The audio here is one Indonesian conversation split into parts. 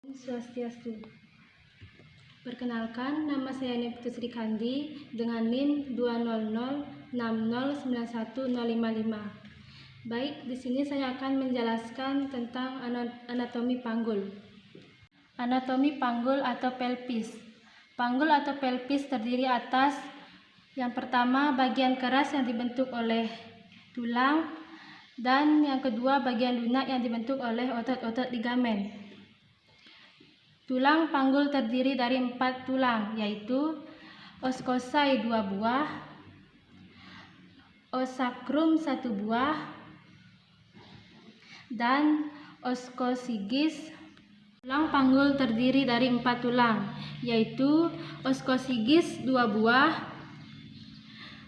Swastiastu. Perkenalkan, nama saya Neptu Sri Kandi dengan NIM 20060910555. Baik, di sini saya akan menjelaskan tentang anatomi panggul. Anatomi panggul atau pelvis. Panggul atau pelvis terdiri atas yang pertama bagian keras yang dibentuk oleh tulang, dan yang kedua bagian lunak yang dibentuk oleh otot-otot ligamen. Tulang panggul terdiri dari 4 tulang, yaitu oskosai 2 buah, ossacrum 1 buah, dan oskosigis. Tulang panggul terdiri dari 4 tulang, yaitu oskosigis 2 buah,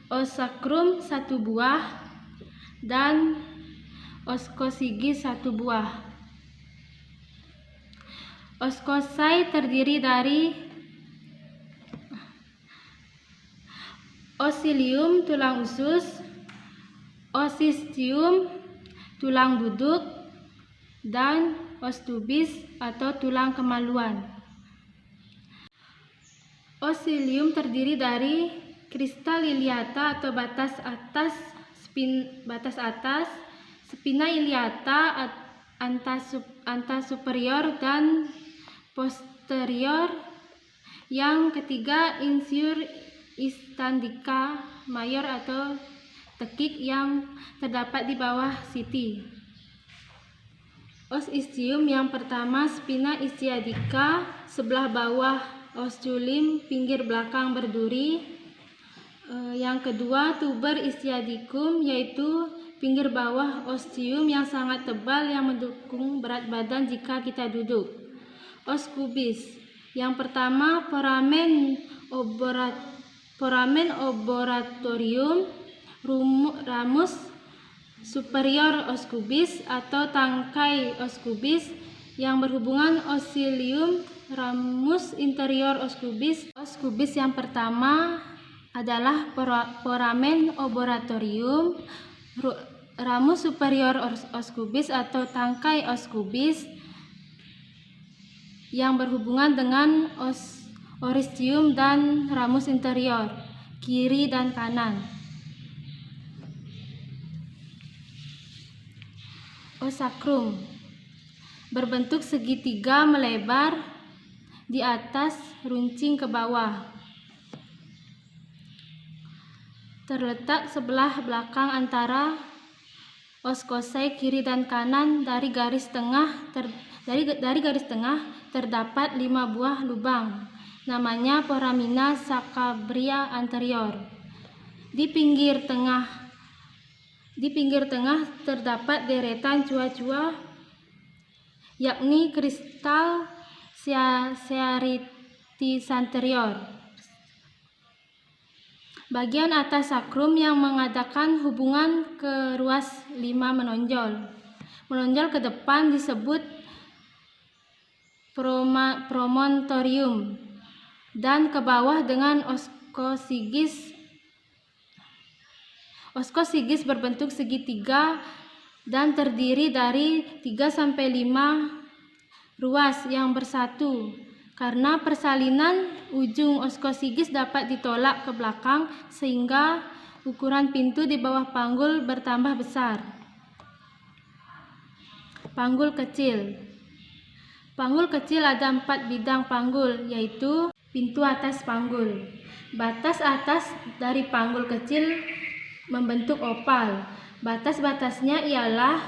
ossacrum 1 buah, dan oskosigis 1 buah. Oskosai terdiri dari osilium tulang usus, osistium tulang duduk, dan ostubis atau tulang kemaluan. Osilium terdiri dari kristal iliata atau batas atas, spina iliata antasuperior dan posterior. Yang ketiga, insur istandica mayor atau tekik yang terdapat di bawah siti. Os istium yang pertama spina ischiadica sebelah bawah osculum pinggir belakang berduri. Yang kedua tuber ischiadicum yaitu pinggir bawah ostium yang sangat tebal yang mendukung berat badan jika kita duduk. Os kubis yang pertama foramen oboratorium, ramus superior os kubis atau tangkai os kubis yang berhubungan osilium, ramus interior os kubis. Os kubis yang pertama adalah foramen oboratorium, ramus superior os kubis atau tangkai os kubis yang berhubungan dengan oristium dan ramus interior kiri dan kanan. Ossacrum berbentuk segitiga melebar di atas runcing ke bawah, terletak sebelah belakang antara oskosai kiri dan kanan. Dari garis tengah terdapat 5 buah lubang, namanya foramina scabria anterior. Di pinggir tengah terdapat deretan cua-cua, yakni kristal Cearitis anterior. Bagian atas sakrum yang mengadakan hubungan ke ruas 5 menonjol ke depan disebut promontorium, dan ke bawah dengan oskosigis berbentuk segitiga dan terdiri dari 3-5 ruas yang bersatu. Karena persalinan ujung oskosigis dapat ditolak ke belakang sehingga ukuran pintu di bawah panggul bertambah besar. Panggul kecil. Panggul kecil ada 4 bidang panggul, yaitu pintu atas panggul. Batas atas dari panggul kecil membentuk opal. Batas-batasnya ialah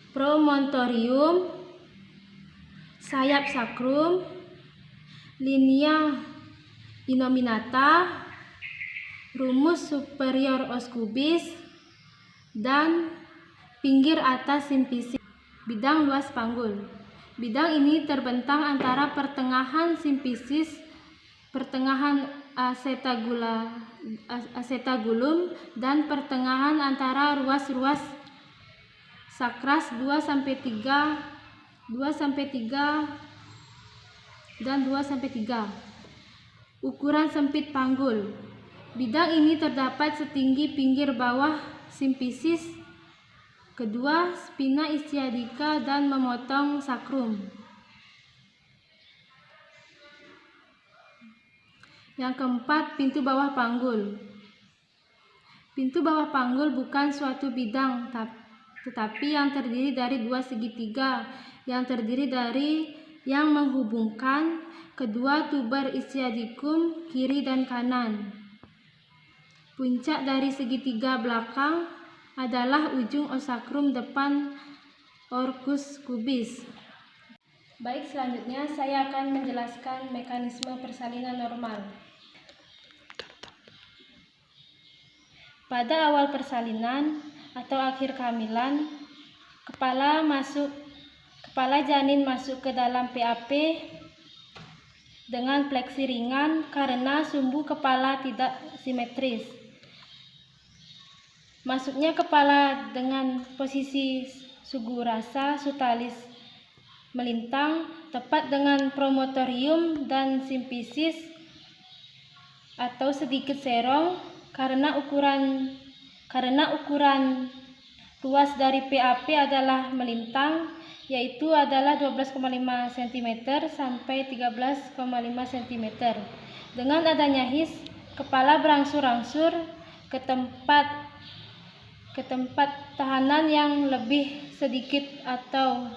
promontorium, sayap sakrum, linea innominata, rumus superior os kubis, dan pinggir atas simfisis. Bidang luas panggul. Bidang ini terbentang antara pertengahan simfisis, pertengahan acetagulum, dan pertengahan antara ruas-ruas sakras 2-3 dan 2-3. Ukuran sempit panggul. Bidang ini terdapat setinggi pinggir bawah simfisis. Kedua, spina ischiadica dan memotong sakrum. Yang keempat, pintu bawah panggul. Pintu bawah panggul bukan suatu bidang, tetapi yang terdiri dari dua segitiga yang terdiri dari yang menghubungkan kedua tuber ischiadicum kiri dan kanan. Puncak dari segitiga belakang adalah ujung osakrum depan orcus cubis. Baik, selanjutnya saya akan menjelaskan mekanisme persalinan normal. Pada awal persalinan atau akhir kehamilan, kepala janin masuk ke dalam PAP dengan fleksi ringan karena sumbu kepala tidak simetris. Masuknya kepala dengan posisi sugurasa sutalis melintang tepat dengan promotorium dan simfisis atau sedikit serong karena ukuran luas dari PAP adalah melintang, yaitu adalah 12,5 cm sampai 13,5 cm. Dengan adanya his, kepala berangsur-angsur ke tempat tahanan yang lebih sedikit atau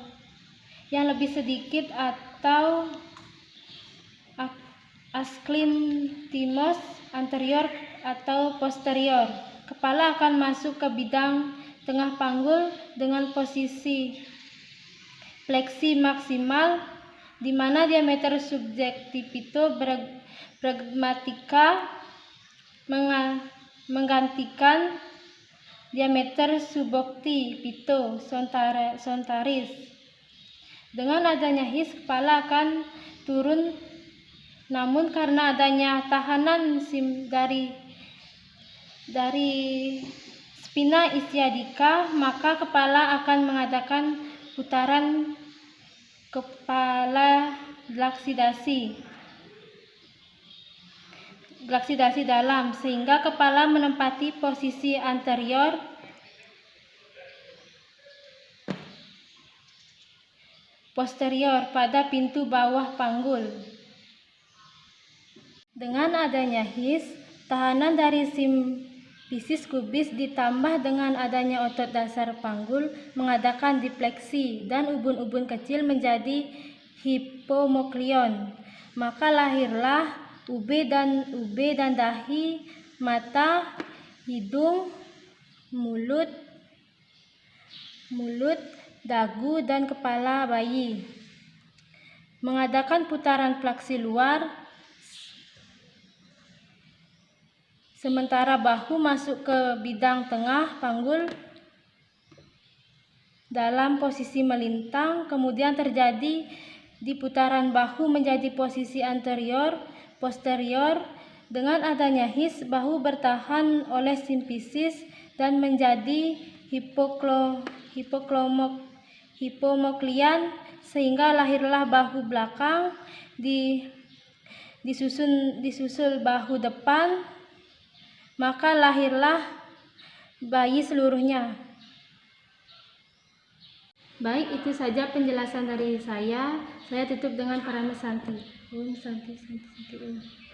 asclentimos anterior atau posterior. Kepala akan masuk ke bidang tengah panggul dengan posisi fleksi maksimal, di mana diameter subjectivito pragmatica menggantikan diameter suboccipito sontaris. Dengan adanya his, kepala akan turun, namun karena adanya tahanan dari spina ischiadica, maka kepala akan mengadakan putaran kepala glaksidasi dalam, sehingga kepala menempati posisi anterior posterior pada pintu bawah panggul. Dengan adanya his, tahanan dari simfisis kubis ditambah dengan adanya otot dasar panggul mengadakan dipleksi dan ubun-ubun kecil menjadi hipomoklion. Maka lahirlah UB dan dahi, mata, hidung, mulut, dagu, dan kepala bayi. Mengadakan putaran flaksi luar, sementara bahu masuk ke bidang tengah panggul dalam posisi melintang, kemudian terjadi di putaran bahu menjadi posisi anterior posterior. Dengan adanya his, bahu bertahan oleh simfisis dan menjadi hipomoklian, sehingga lahirlah bahu belakang disusul bahu depan, maka lahirlah bayi seluruhnya. Baik, itu saja penjelasan dari saya. Saya tutup dengan Paramasanti. Om Santi Santi Santi Om.